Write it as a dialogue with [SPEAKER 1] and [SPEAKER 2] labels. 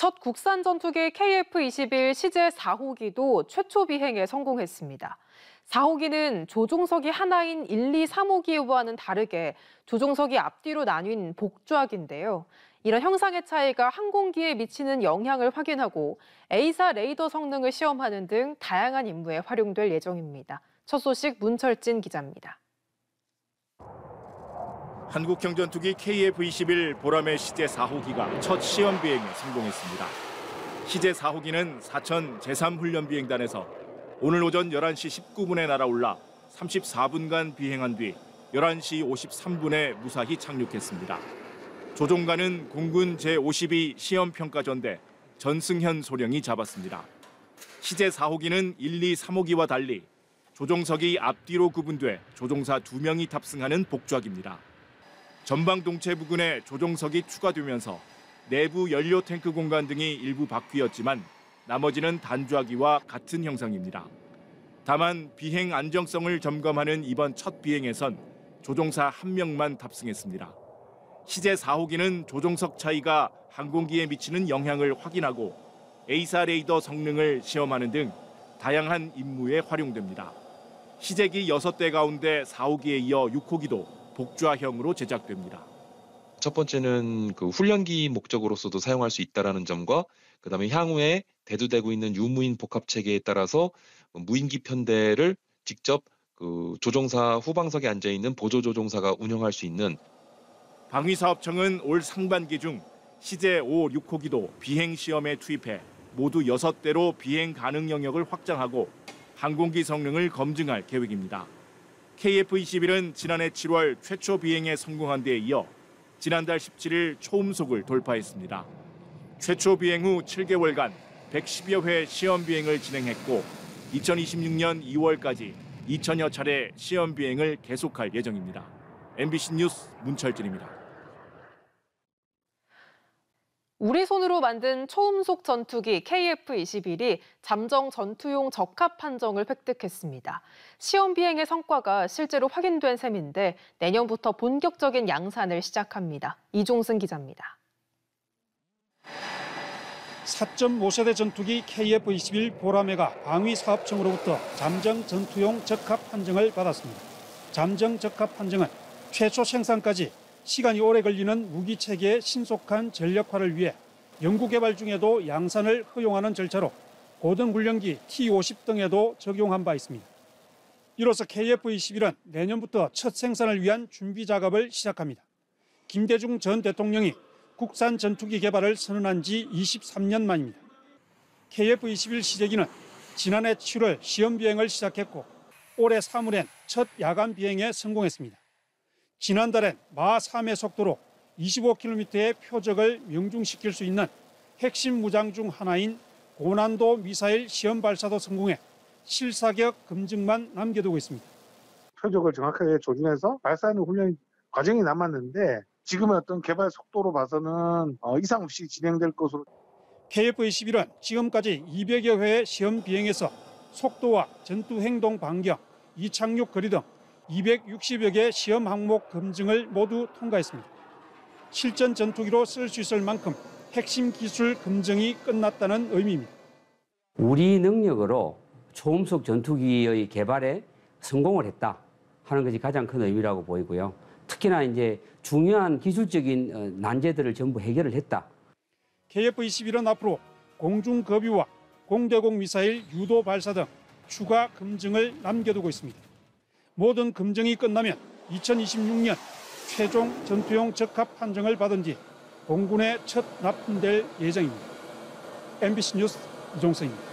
[SPEAKER 1] 첫 국산 전투기 KF-21 시제 4호기도 최초 비행에 성공했습니다. 4호기는 조종석이 하나인 1, 2, 3호기와는 다르게 조종석이 앞뒤로 나뉜 복좌기인데요. 이런 형상의 차이가 항공기에 미치는 영향을 확인하고 A사 레이더 성능을 시험하는 등 다양한 임무에 활용될 예정입니다. 첫 소식 문철진 기자입니다.
[SPEAKER 2] 한국형 전투기 KF-21 보라매 시제 4호기가 첫 시험 비행에 성공했습니다. 시제 4호기는 사천 제3훈련비행단에서 오늘 오전 11시 19분에 날아올라 34분간 비행한 뒤 11시 53분에 무사히 착륙했습니다. 조종관은 공군 제52 시험평가전대 전승현 소령이 잡았습니다. 시제 4호기는 1, 2, 3호기와 달리 조종석이 앞뒤로 구분돼 조종사 2명이 탑승하는 복좌기입니다. 전방 동체 부근에 조종석이 추가되면서 내부 연료 탱크 공간 등이 일부 바뀌었지만 나머지는 단좌기와 같은 형상입니다. 다만 비행 안정성을 점검하는 이번 첫 비행에선 조종사 1명만 탑승했습니다. 시제 4호기는 조종석 차이가 항공기에 미치는 영향을 확인하고 A사 레이더 성능을 시험하는 등 다양한 임무에 활용됩니다. 시제기 6대 가운데 4호기에 이어 6호기도 복좌형으로 제작됩니다.
[SPEAKER 3] 첫 번째는 훈련기 목적으로서도 사용할 수 있다는 점과 그다음에 향후에 대두되고 있는 유무인 복합 체계에 따라서 무인기 편대를 직접 조종사 후방석에 앉아 있는 보조 조종사가 운영할 수 있는
[SPEAKER 2] 방위사업청은 올 상반기 중 시제 5, 6호기도 비행 시험에 투입해 모두 6대로 비행 가능 영역을 확장하고 항공기 성능을 검증할 계획입니다. KF-21은 지난해 7월 최초 비행에 성공한 데에 이어 지난달 17일 초음속을 돌파했습니다. 최초 비행 후 7개월간 110여 회 시험 비행을 진행했고 2026년 2월까지 2천여 차례 시험 비행을 계속할 예정입니다. MBC 뉴스 문철진입니다.
[SPEAKER 1] 우리 손으로 만든 초음속 전투기 KF-21이 잠정 전투용 적합 판정을 획득했습니다. 시험 비행의 성과가 실제로 확인된 셈인데 내년부터 본격적인 양산을 시작합니다. 이종승 기자입니다.
[SPEAKER 4] 4.5세대 전투기 KF-21 보라매가 방위사업청으로부터 잠정 전투용 적합 판정을 받았습니다. 잠정 적합 판정은 최초 생산까지 시간이 오래 걸리는 무기 체계의 신속한 전력화를 위해 연구개발 중에도 양산을 허용하는 절차로 고등훈련기 T-50 등에도 적용한 바 있습니다. 이로써 KF-21은 내년부터 첫 생산을 위한 준비 작업을 시작합니다. 김대중 전 대통령이 국산 전투기 개발을 선언한 지 23년 만입니다. KF-21 시제기는 지난해 7월 시험 비행을 시작했고 올해 3월엔 첫 야간 비행에 성공했습니다. 지난달엔 마 3의 속도로 25km의 표적을 명중시킬 수 있는 핵심 무장 중 하나인 고난도 미사일 시험 발사도 성공해 실사격 검증만 남겨두고 있습니다.
[SPEAKER 5] 표적을 정확하게 조준해서 발사하는 훈련 과정이 남았는데 지금의 어떤 개발 속도로 봐서는 이상 없이 진행될 것으로.
[SPEAKER 4] KF-21은 지금까지 200여 회의 시험 비행에서 속도와 전투 행동 반경, 이착륙 거리 등 260여 개 시험 항목 검증을 모두 통과했습니다. 실전 전투기로 쓸 수 있을 만큼 핵심 기술 검증이 끝났다는 의미입니다.
[SPEAKER 6] 우리 능력으로 초음속 전투기의 개발에 성공을 했다 하는 것이 가장 큰 의미라고 보이고요. 특히나 이제 중요한 기술적인 난제들을 전부 해결을 했다.
[SPEAKER 4] KF-21은 앞으로 공중급유와 공대공 미사일 유도 발사 등 추가 검증을 남겨두고 있습니다. 모든 검증이 끝나면 2026년 최종 전투용 적합 판정을 받은 뒤 공군에 첫 납품될 예정입니다. MBC 뉴스 이종성입니다.